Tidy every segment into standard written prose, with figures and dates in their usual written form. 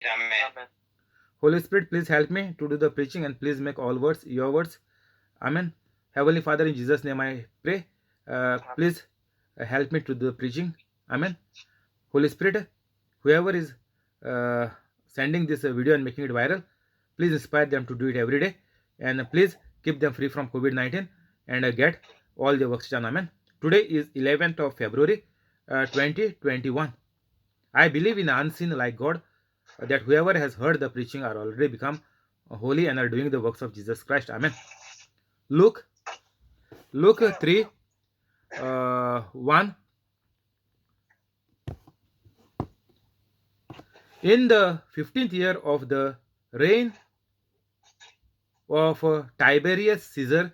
Amen. Holy Spirit, please help me to do the preaching and please make all words your words. Amen. Heavenly Father, in Jesus' name I pray. Please help me to do the preaching. Amen. Holy Spirit, whoever is uh, sending this video and making it viral, please inspire them to do it every day. And please keep them free from COVID 19 and get all the works done. Amen. Today is 11th of February 2021. I believe in unseen like God, that whoever has heard the preaching are already become holy and are doing the works of Jesus Christ. Amen. Luke, Luke 3, 1. In the 15th year of the reign of Tiberius Caesar,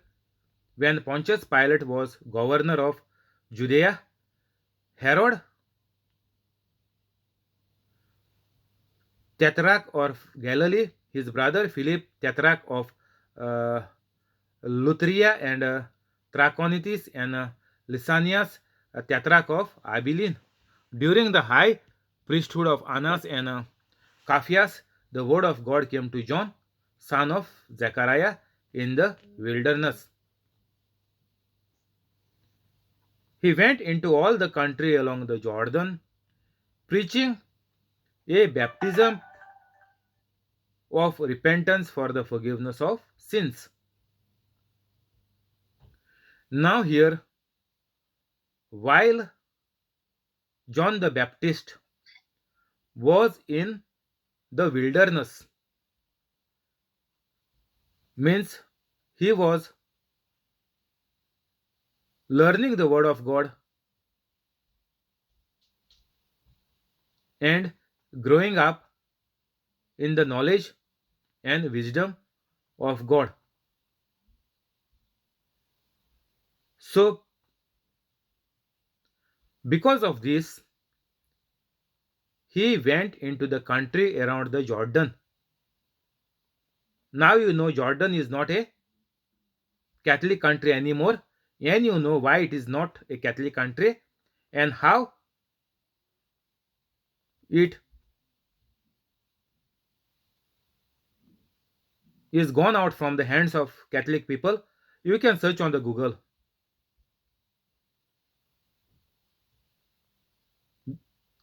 when Pontius Pilate was governor of Judea, Herod, tetrarch of Galilee, his brother Philip, tetrarch of uh, Luthria and Trachonitis, and Lysanias, tetrarch of Abilene. During the high priesthood of Annas and Caiaphas, the word of God came to John, son of Zechariah, in the wilderness. He went into all the country along the Jordan, preaching a baptism of repentance for the forgiveness of sins. Now, here, while John the Baptist was in the wilderness, means he was learning the word of God and growing up in the knowledge and wisdom of God. So, because of this, he went into the country around the Jordan. Now you know Jordan is not a Catholic country anymore, and you know why it is not a Catholic country and how it is gone out from the hands of Catholic people. You can search on the Google.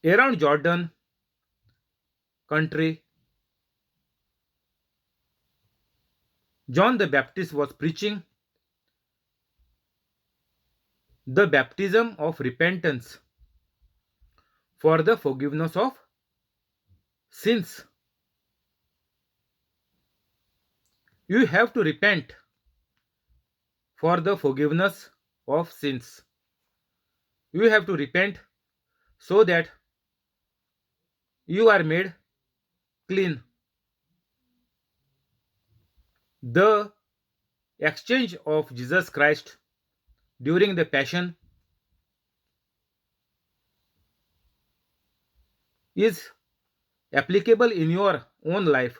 Around Jordan country, John the Baptist was preaching the baptism of repentance for the forgiveness of sins. You have to repent for the forgiveness of sins. You have to repent so that you are made clean. The exchange of Jesus Christ during the Passion is applicable in your own life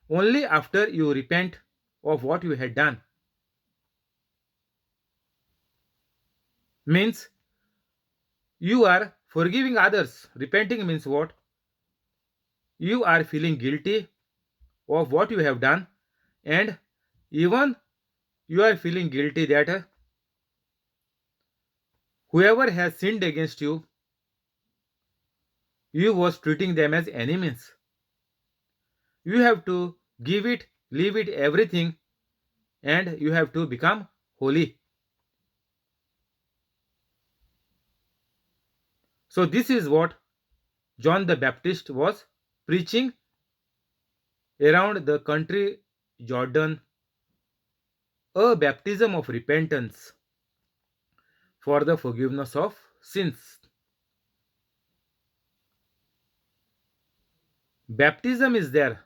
only after you repent of what you had done. Means you are forgiving others. Repenting means what? You are feeling guilty of what you have done, and even you are feeling guilty that whoever has sinned against you, you was treating them as enemies. You have to give it, leave it, everything, and you have to become holy. So this is what John the Baptist was preaching around the country Jordan, a baptism of repentance for the forgiveness of sins. Baptism is there.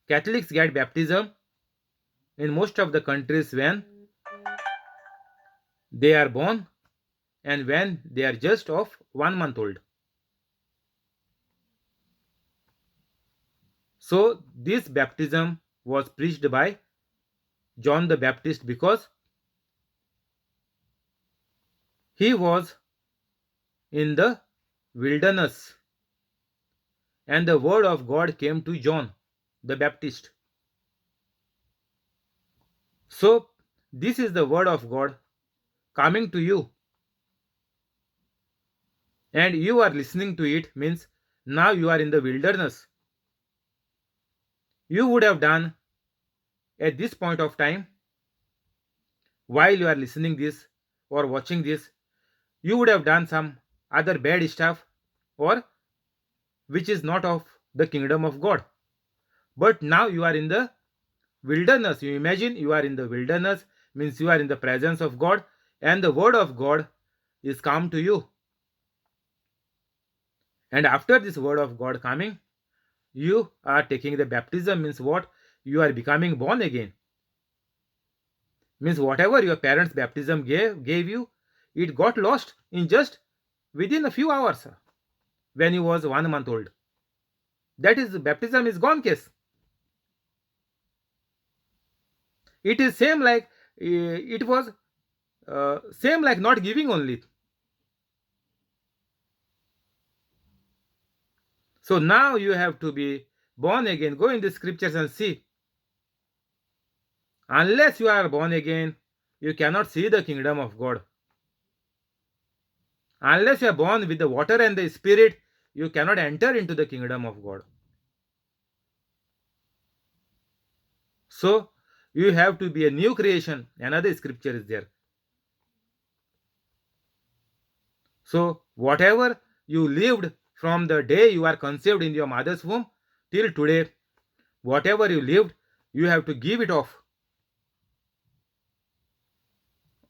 Catholics get baptism in most of the countries when they are born and when they are just of 1 month old. So this baptism was preached by John the Baptist because he was in the wilderness and the word of God came to John the Baptist. So, this is the word of God coming to you, and you are listening to it, means now you are in the wilderness. You would have done at this point of time, while you are listening this or watching this, you would have done some other bad stuff or which is not of the kingdom of God. But now you are in the wilderness. You imagine you are in the wilderness, means you are in the presence of God, and the word of God is come to you. And after this word of God coming, you are taking the baptism, means what? You are becoming born again. Means whatever your parents' baptism gave you, it got lost in just within a few hours when you was 1 month old. That is, baptism is gone case. It is same like it was same like not giving only. So now you have to be born again. Go in the scriptures and see. Unless you are born again, you cannot see the kingdom of God. Unless you are born with the water and the spirit, you cannot enter into the kingdom of God. So you have to be a new creation. Another scripture is there. So whatever you lived from the day you are conceived in your mother's womb till today, whatever you lived, you have to give it off.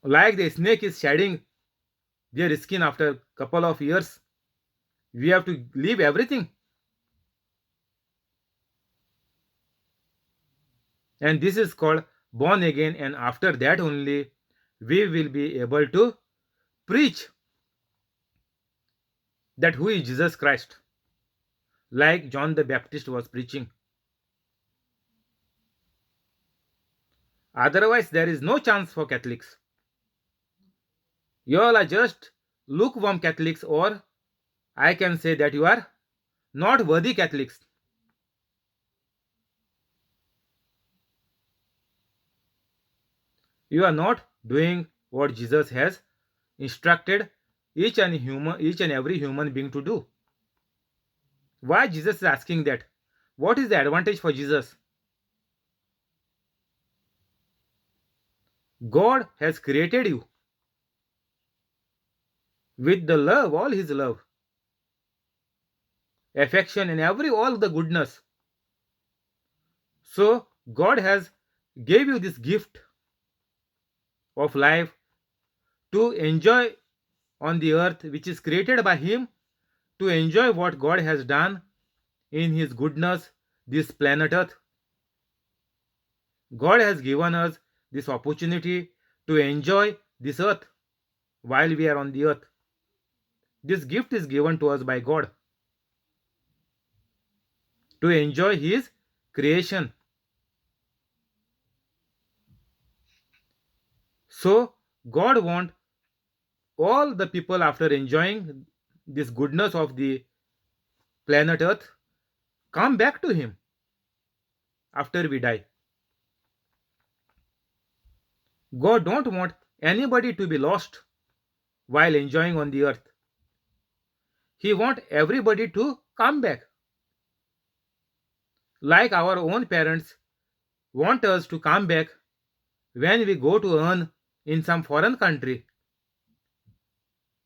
Like the snake is shedding their skin after a couple of years, we have to leave everything. And this is called born again, and after that only we will be able to preach that who is Jesus Christ, like John the Baptist was preaching. Otherwise, there is no chance for Catholics. You all are just lukewarm Catholics, or I can say that you are not worthy Catholics. You are not doing what Jesus has instructed each and every human being to do. Why Jesus is asking that? What is the advantage for Jesus? God has created you with the love, all his love, affection, and all the goodness. So God has gave you this gift of life to enjoy on the earth, which is created by him, to enjoy what God has done in his goodness, this planet earth. God has given us this opportunity to enjoy this earth while we are on the earth. This gift is given to us by God to enjoy his creation. So God wants all the people, after enjoying this goodness of the planet earth, come back to him after we die. God don't want anybody to be lost while enjoying on the earth. He wants everybody to come back. Like our own parents want us to come back when we go to earn in some foreign country.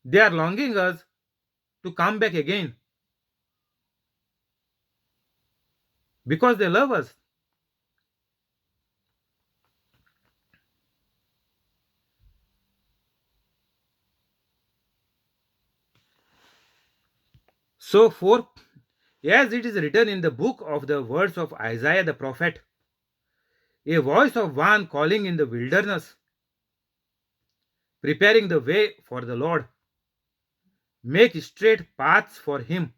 They are longing us to come back again because they love us. So, for as it is written in the book of the words of Isaiah the prophet, a voice of one calling in the wilderness, preparing the way for the Lord, make straight paths for him.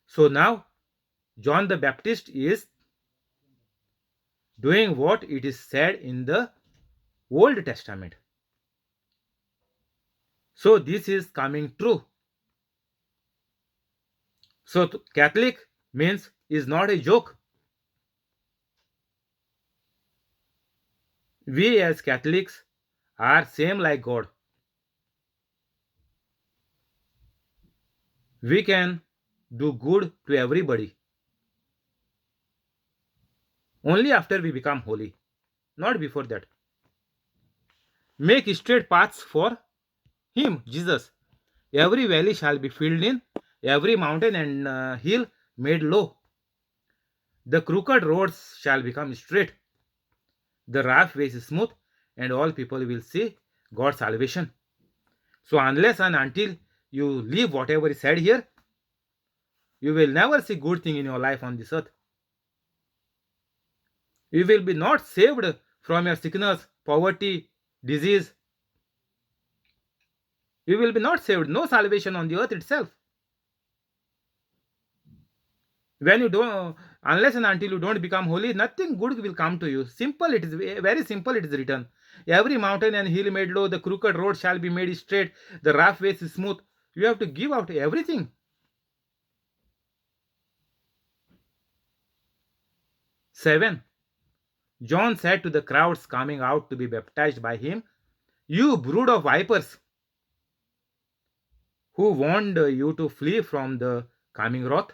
So now John the Baptist is doing what it is said in the Old Testament. So this is coming true. So Catholic means is not a joke. We as Catholics are same like God. We can do good to everybody only after we become holy, not before that. Make straight paths for Him, Jesus. Every valley shall be filled in, every mountain and hill made low. The crooked roads shall become straight, the rough ways smooth, and all people will see God's salvation. So, unless and until you leave whatever is said here, you will never see good thing in your life on this earth. You will be not saved from your sickness, poverty, disease. You will be not saved. No salvation on the earth itself. When you don't, unless and until you don't become holy, nothing good will come to you. Simple, it is very simple. It is written. Every mountain and hill made low, the crooked road shall be made straight, the rough ways is smooth. You have to give out everything. 7. John said to the crowds coming out to be baptized by him, "You brood of vipers, who warned you to flee from the coming wrath?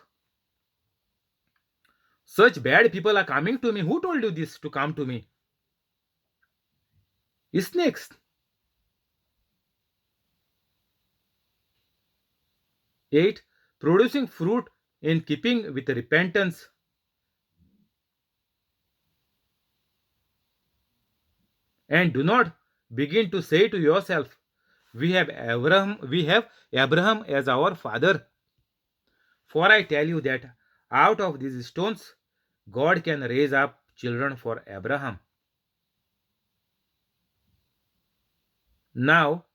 Such bad people are coming to me. Who told you this to come to me? Snakes." 8. Producing fruit in keeping with repentance. And do not begin to say to yourself, we have Abraham as our father. For I tell you that out of these stones God can raise up children for Abraham. Now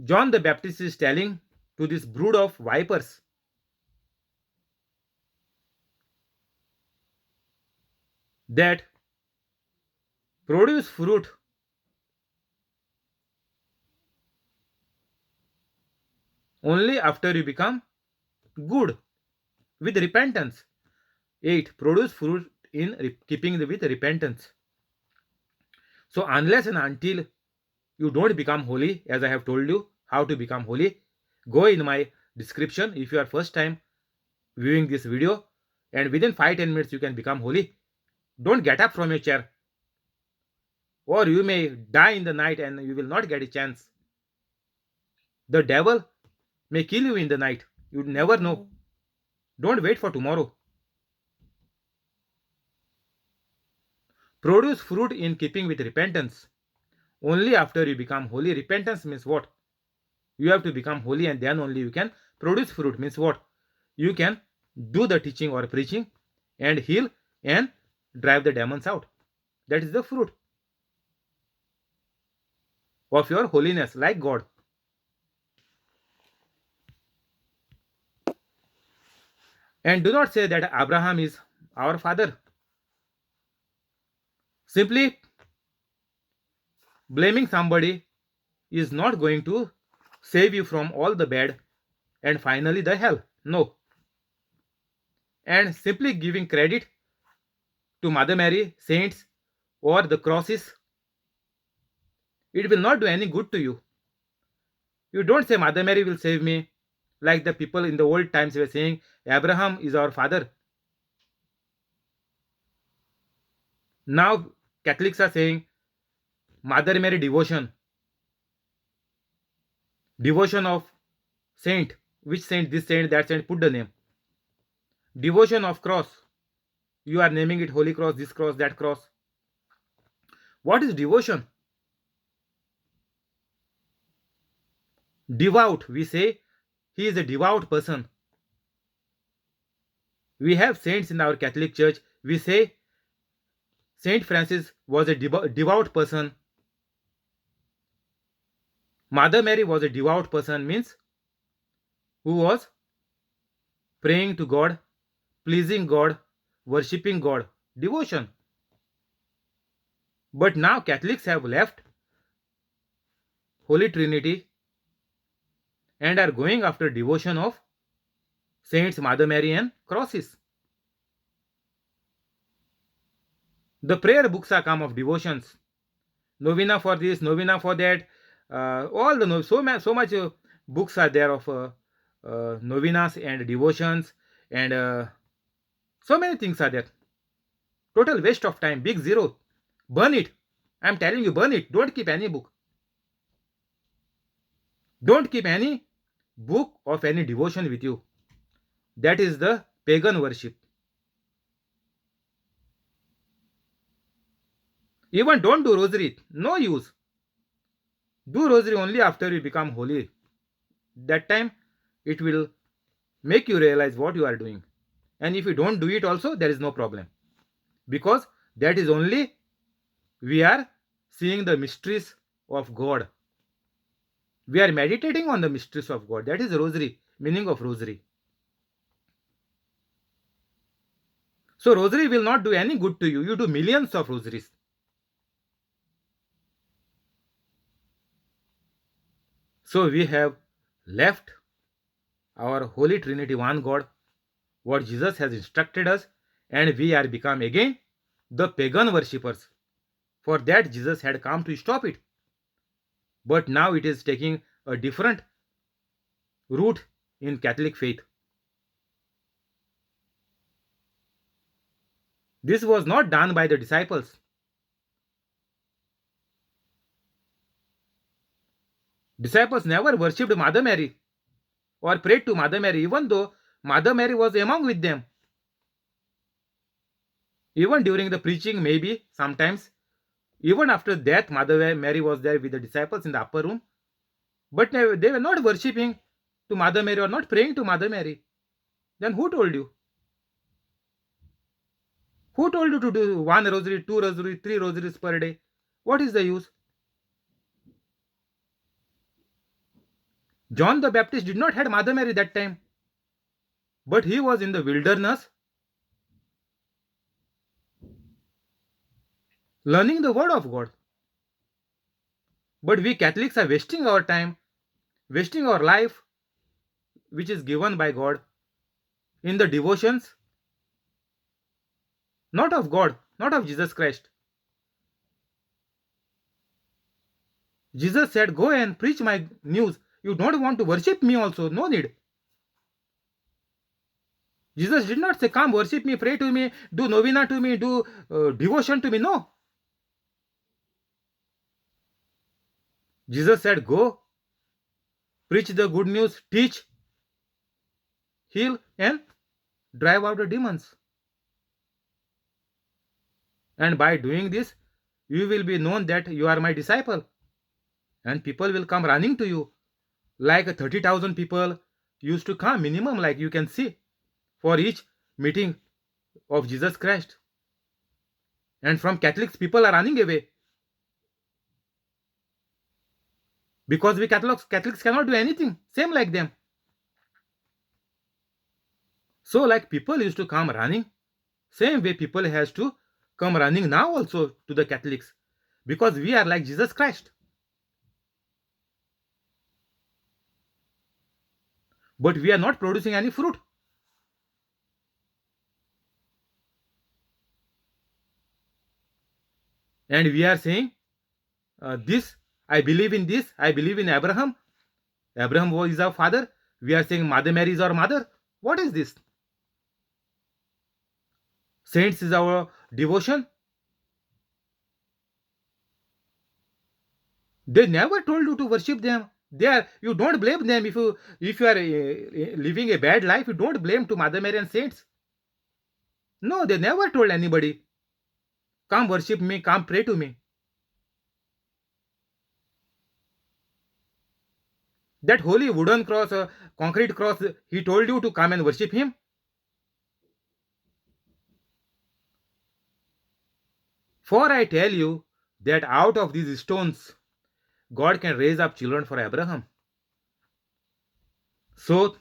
John the Baptist is telling to this brood of vipers that produce fruit only after you become good with repentance. 8. Produce fruit in keeping with repentance. So unless and until you don't become holy, as I have told you how to become holy, go in my description if you are first time viewing this video, and within 5-10 minutes you can become holy. Don't get up from your chair, or you may die in the night and you will not get a chance. The devil may kill you in the night. You never know. Don't wait for tomorrow. Produce fruit in keeping with repentance. Only after you become holy. Repentance means what? You have to become holy and then only you can produce fruit. Means what? You can do the teaching or preaching and heal and drive the demons out. That is the fruit of your holiness, like God. And do not say that Abraham is our father. Simply blaming somebody is not going to save you from all the bad and finally the hell. No. And simply giving credit to Mother Mary, saints, or the crosses, it will not do any good to you. You don't say Mother Mary will save me, like the people in the old times were saying Abraham is our father. Now Catholics are saying Mother Mary devotion. Devotion of saint. Which saint? This saint, that saint, put the name. Devotion of cross. You are naming it Holy Cross, this cross, that cross. What is devotion? Devout. We say he is a devout person. We have saints in our Catholic Church. We say Saint Francis was a devout person. Mother Mary was a devout person, means who was praying to God, pleasing God, worshipping God. Devotion. But now Catholics have left Holy Trinity and are going after devotion of Saints, Mother Mary, and crosses. The prayer books are come of devotions. Novena for this, novena for that. All the so much books are there of novenas and devotions, and so many things are there. Total waste of time, big zero. Burn it. I'm telling you, burn it. Don't keep any book. Don't keep any book of any devotion with you. That is the pagan worship. Even don't do rosary. No use. Do rosary only after you become holy. That time it will make you realize what you are doing. And if you don't do it also, there is no problem. Because that is only we are seeing the mysteries of God. We are meditating on the mysteries of God. That is rosary, meaning of rosary. So rosary will not do any good to you. You do millions of rosaries. So we have left our Holy Trinity, one God, what Jesus has instructed us, and we are become again the pagan worshippers. For that Jesus had come to stop it. But now it is taking a different route in Catholic faith. This was not done by the disciples. Disciples never worshipped Mother Mary or prayed to Mother Mary, even though Mother Mary was among with them. Even during the preaching, maybe sometimes, even after death, Mother Mary was there with the disciples in the upper room. But they were not worshipping to Mother Mary or not praying to Mother Mary. Then who told you? Who told you to do one rosary, two rosary, three rosaries per day? What is the use? John the Baptist did not have Mother Mary that time. But he was in the wilderness learning the word of God. But we Catholics are wasting our time, wasting our life, which is given by God, in the devotions, not of God, not of Jesus Christ. Jesus said, go and preach my news. You don't want to worship me also, no need. Jesus did not say, come worship me, pray to me, do novena to me, do devotion to me. No. Jesus said, go, preach the good news, teach, heal, and drive out the demons. And by doing this, you will be known that you are my disciple. And people will come running to you. Like 30,000 people used to come, minimum, like you can see, for each meeting of Jesus Christ. And from Catholics, people are running away. Because we Catholics cannot do anything, same like them. So like people used to come running, same way people has to come running now also to the Catholics. Because we are like Jesus Christ. But we are not producing any fruit. And we are saying, this, I believe in this, I believe in Abraham. Abraham is our father. We are saying Mother Mary is our mother. What is this? Saints is our devotion. They never told you to worship them. You don't blame them if you are living a bad life. You don't blame to Mother Mary and saints. No, they never told anybody, come worship me, come pray to me. That holy wooden cross, concrete cross, he told you to come and worship him. For I tell you that out of these stones, God can raise up children for Abraham. So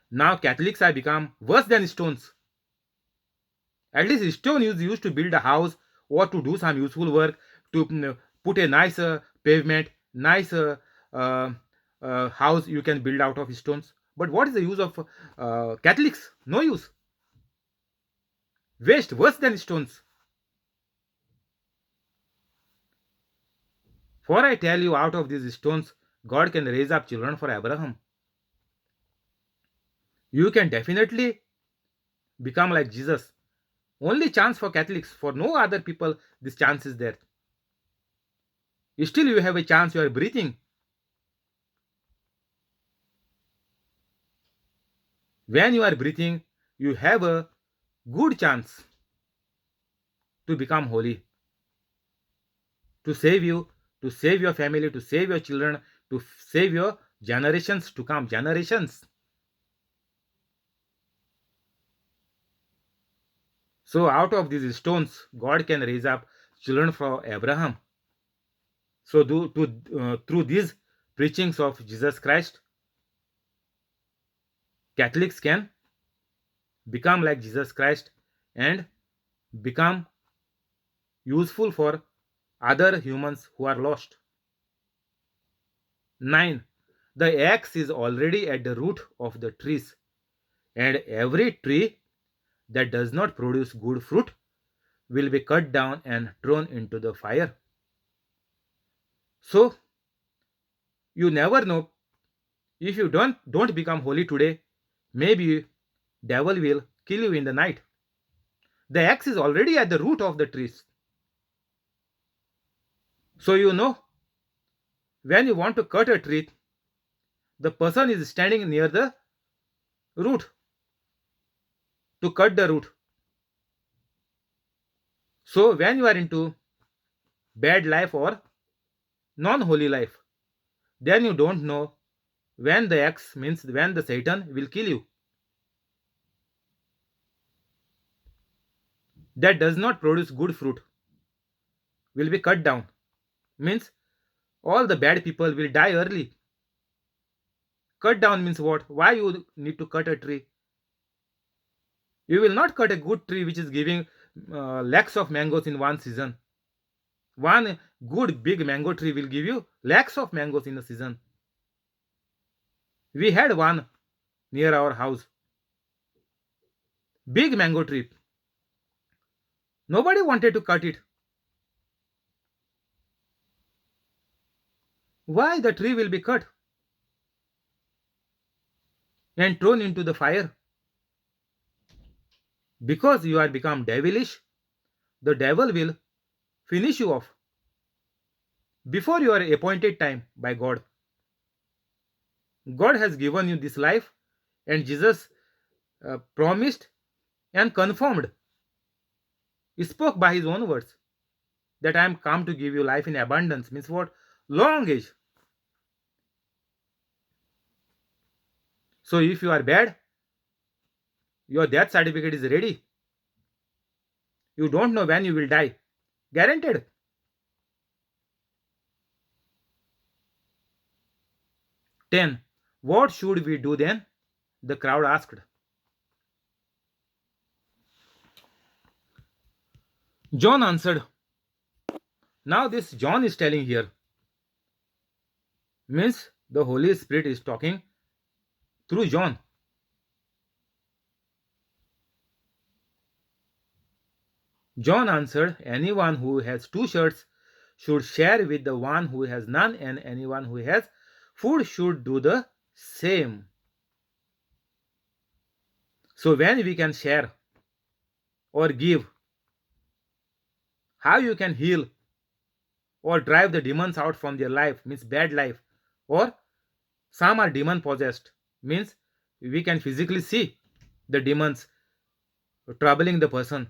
now Catholics have become worse than stones. At least stone is used to build a house or to do some useful work, to put a nice pavement, nice house you can build out of stones. But what is the use of Catholics? No use. Waste, worse than stones. For I tell you, out of these stones, God can raise up children for Abraham. You can definitely become like Jesus. Only chance for Catholics. For no other people, this chance is there. Still, you have a chance. You are breathing. When you are breathing, you have a good chance to become holy, to save you, to save your family, to save your children, to save your generations to come. Generations. So, out of these stones, God can raise up children for Abraham. So, through these preachings of Jesus Christ, Catholics can become like Jesus Christ and become useful for other humans who are lost. 9. The axe is already at the root of the trees, and every tree that does not produce good fruit will be cut down and thrown into the fire. So, you never know, if you don't become holy today, maybe devil will kill you in the night. The axe is already at the root of the trees. So when you want to cut a tree, the person is standing near the root to cut the root. So when you are into bad life or non-holy life, then you don't know when the axe means when the Satan will kill you. That does not produce good fruit will be cut down. Means all the bad people will die early. Cut down means what? Why you need to cut a tree? You will not cut a good tree which is giving lakhs of mangoes in one season. One good big mango tree will give you lakhs of mangoes in a season. We had one near our house. Big mango tree. Nobody wanted to cut it. Why the tree will be cut and thrown into the fire? Because you are become devilish, the devil will finish you off before your appointed time by God. God has given you this life, and Jesus promised and confirmed. He spoke by his own words that I am come to give you life in abundance. Means what? Long age. So if you are bad, your death certificate is ready. You don't know when you will die. Guaranteed. 10. What should we do then? The crowd asked. John answered. Now this John is telling here means the Holy Spirit is talking through John. John answered, anyone who has two shirts should share with the one who has none, and anyone who has food should do the same. So when we can share or give, how you can heal or drive the demons out from their life, means bad life, or some are demon possessed, means we can physically see the demons troubling the person,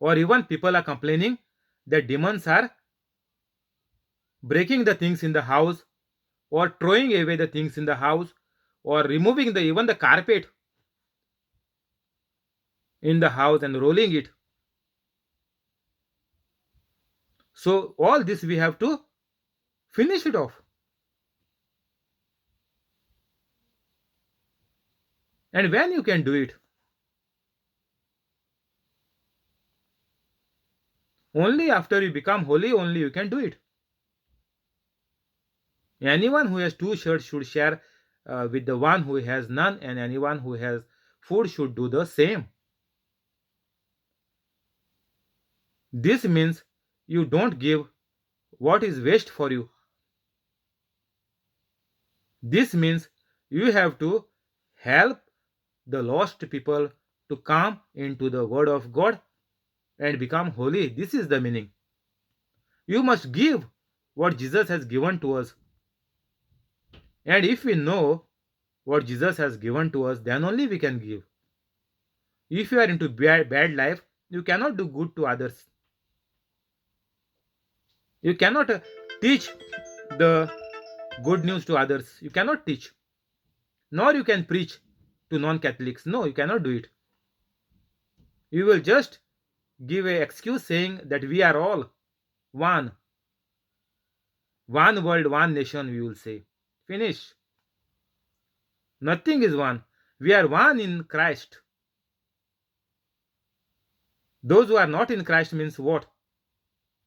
or even people are complaining that demons are breaking the things in the house or throwing away the things in the house or removing even the carpet in the house and rolling it. So all this we have to finish it off. And when you can do it? Only after you become holy, only you can do it. Anyone who has two shirts should share with the one who has none, and anyone who has food should do the same. This means you don't give what is waste for you. This means you have to help the lost people to come into the word of God and become holy. This is the meaning. You must give what Jesus has given to us. And if we know what Jesus has given to us, then only we can give. If you are into bad life, you cannot do good to others. You cannot teach the good news to others. You cannot teach. Nor you can preach to non-Catholics. No, you cannot do it. You will just give a excuse saying that we are all one. One world, one nation, we will say. Finish. Nothing is one. We are one in Christ. Those who are not in Christ means what?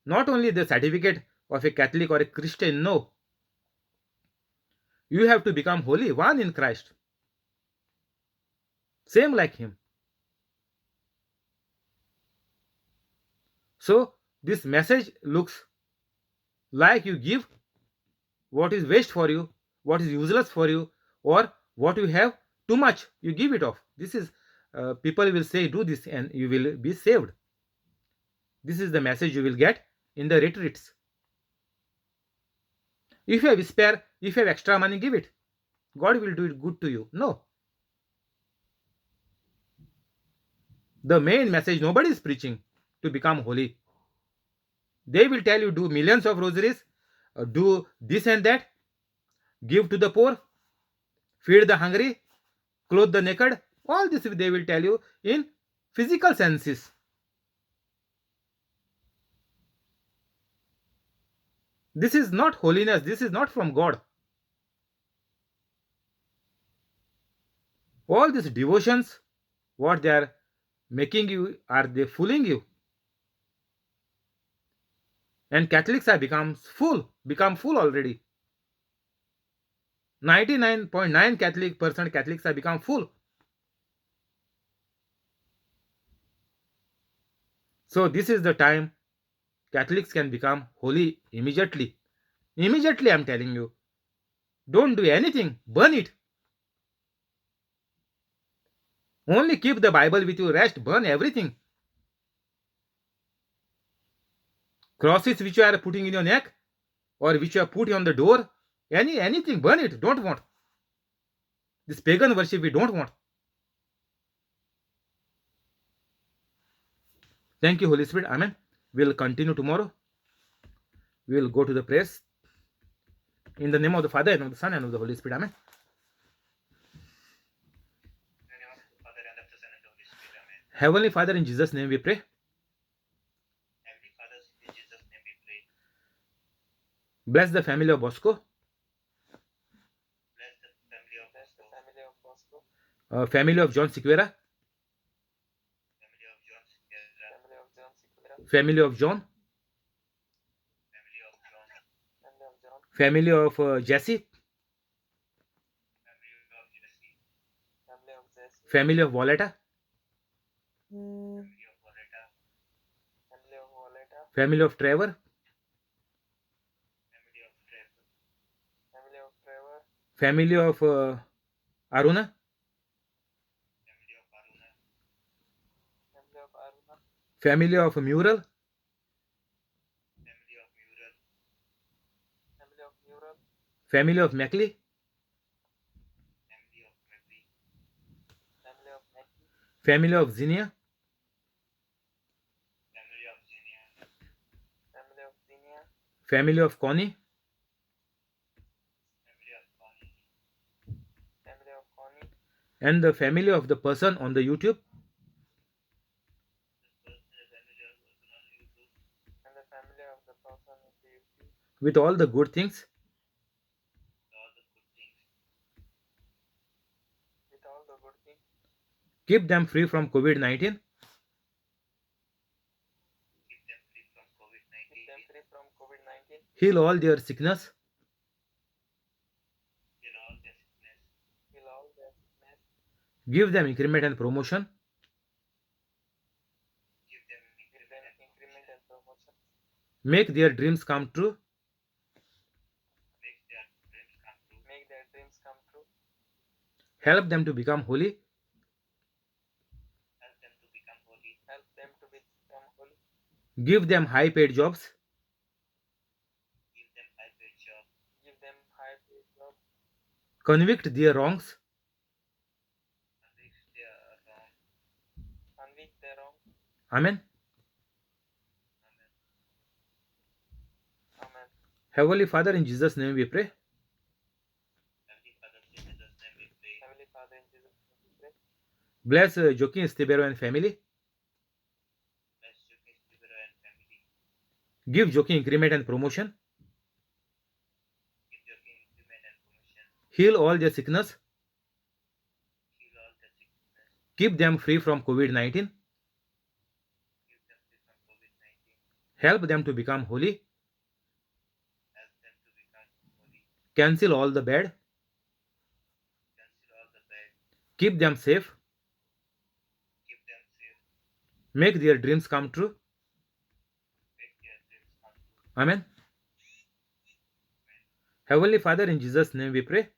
Not only the certificate of a Catholic or a Christian, no. You have to become holy, one in Christ. Same like Him. So, this message looks like you give what is waste for you, what is useless for you, or what you have too much, you give it off. This is, people will say, do this and you will be saved. This is the message you will get in the retreats. If you have spare, if you have extra money, give it. God will do it good to you. No. The main message nobody is preaching to become holy. They will tell you do millions of rosaries, do this and that, give to the poor, feed the hungry, clothe the naked. All this they will tell you in physical senses. This is not holiness. This is not from God. All these devotions, what they are making you, are they fooling you? And Catholics have become full already. 99.9 Catholics have become full. So this is the time Catholics can become holy immediately. Immediately, I'm telling you. Don't do anything. Burn it. Only keep the Bible with you. Rest. Burn everything. Crosses which you are putting in your neck or which you are put on the door. Anything. Burn it. Don't want. This pagan worship we don't want. Thank you, Holy Spirit. Amen. We'll continue tomorrow. We will go to the prayers. In the name of the Father, and of the Son, and of the Holy Spirit. Amen. Heavenly Father, in Jesus' name we pray. Bless the family of Bosco. Family of John Sequeira. Family of John. Family of Jesse. Family of Violeta. Family of Trevor. Family of Aruna. Family of Mural. Family of Mackley. Family of Zinnia. Family of Connie. And the family of the person on the YouTube. With all the good things. Keep them free from COVID-19. Heal all their sickness. Give them increment and promotion. Make their dreams come true. Help them to become holy. Give them high paid jobs. Convict their wrongs. Amen. Heavenly Father, in Jesus' name we pray. Bless Joaquin Estebero and family. Give Joaquin increment and promotion. Heal all their sickness. Keep them free from COVID-19. Help them to become holy. Cancel all the bad. Keep them safe. Make their dreams come true. Amen. Heavenly Father, in Jesus' name we pray.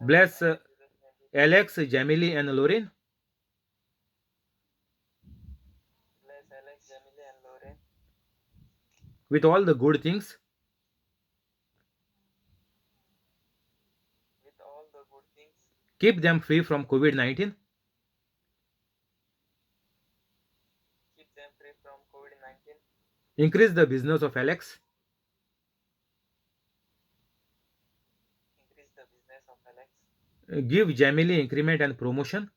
Bless Alex, Jamily, and Lauren. With all the good things. Keep them free from COVID-19. Increase the business of Alex. Give Jamily increment and promotion.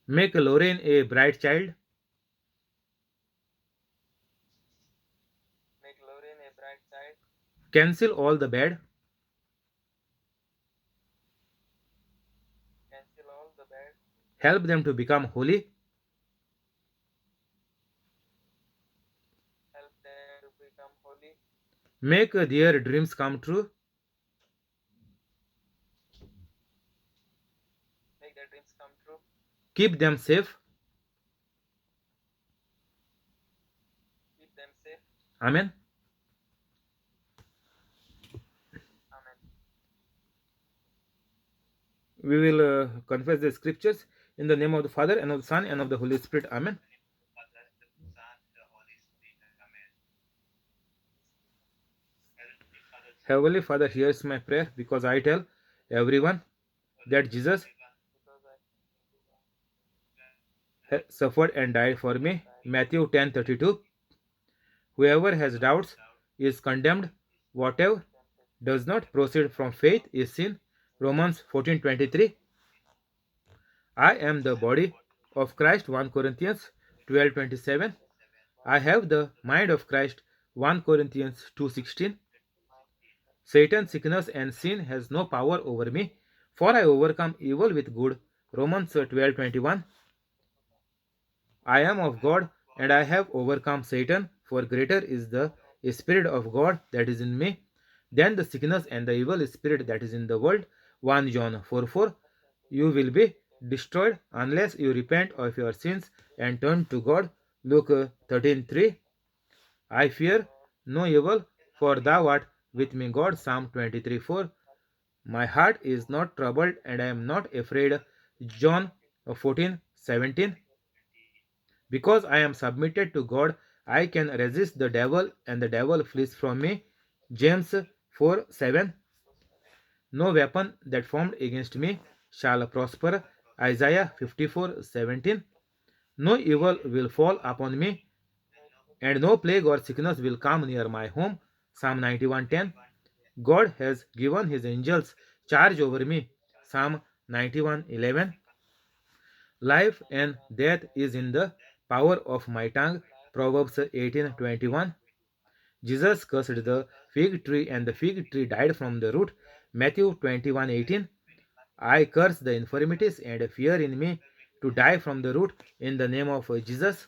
Make Lauren a bright child. Cancel all the bad. Help them to become holy. Make their dreams come true. Keep them safe. Amen. We will confess the scriptures in the name of the Father, and of the Son, and of the Holy Spirit. Amen. Heavenly Father hears my prayer because I tell everyone that Jesus suffered and died for me. Matthew 10:32. Whoever has doubts is condemned. Whatever does not proceed from faith is sin. Romans 14:23. I am the body of Christ. 1 Corinthians 12:27. I have the mind of Christ. 1 Corinthians 2:16. Satan, sickness, and sin has no power over me, for I overcome evil with good. Romans 12:21. I am of God, and I have overcome Satan, for greater is the Spirit of God that is in me than the sickness and the evil spirit that is in the world. 1 John 4:4. You will be destroyed unless you repent of your sins and turn to God. Luke 13:3. I fear no evil, for thou art with me, God. Psalm 23:4. My heart is not troubled, and I am not afraid. John 14:17. Because I am submitted to God, I can resist the devil, and the devil flees from me. James 4:7. No weapon that formed against me shall prosper. Isaiah 54:17. No evil will fall upon me, and no plague or sickness will come near my home. Psalm 91:10. God has given his angels charge over me. Psalm 91:11. Life and death is in the power of my tongue. Proverbs 18:21. Jesus cursed the fig tree, and the fig tree died from the root. Matthew 21:18. I curse the infirmities and fear in me to die from the root in the name of Jesus.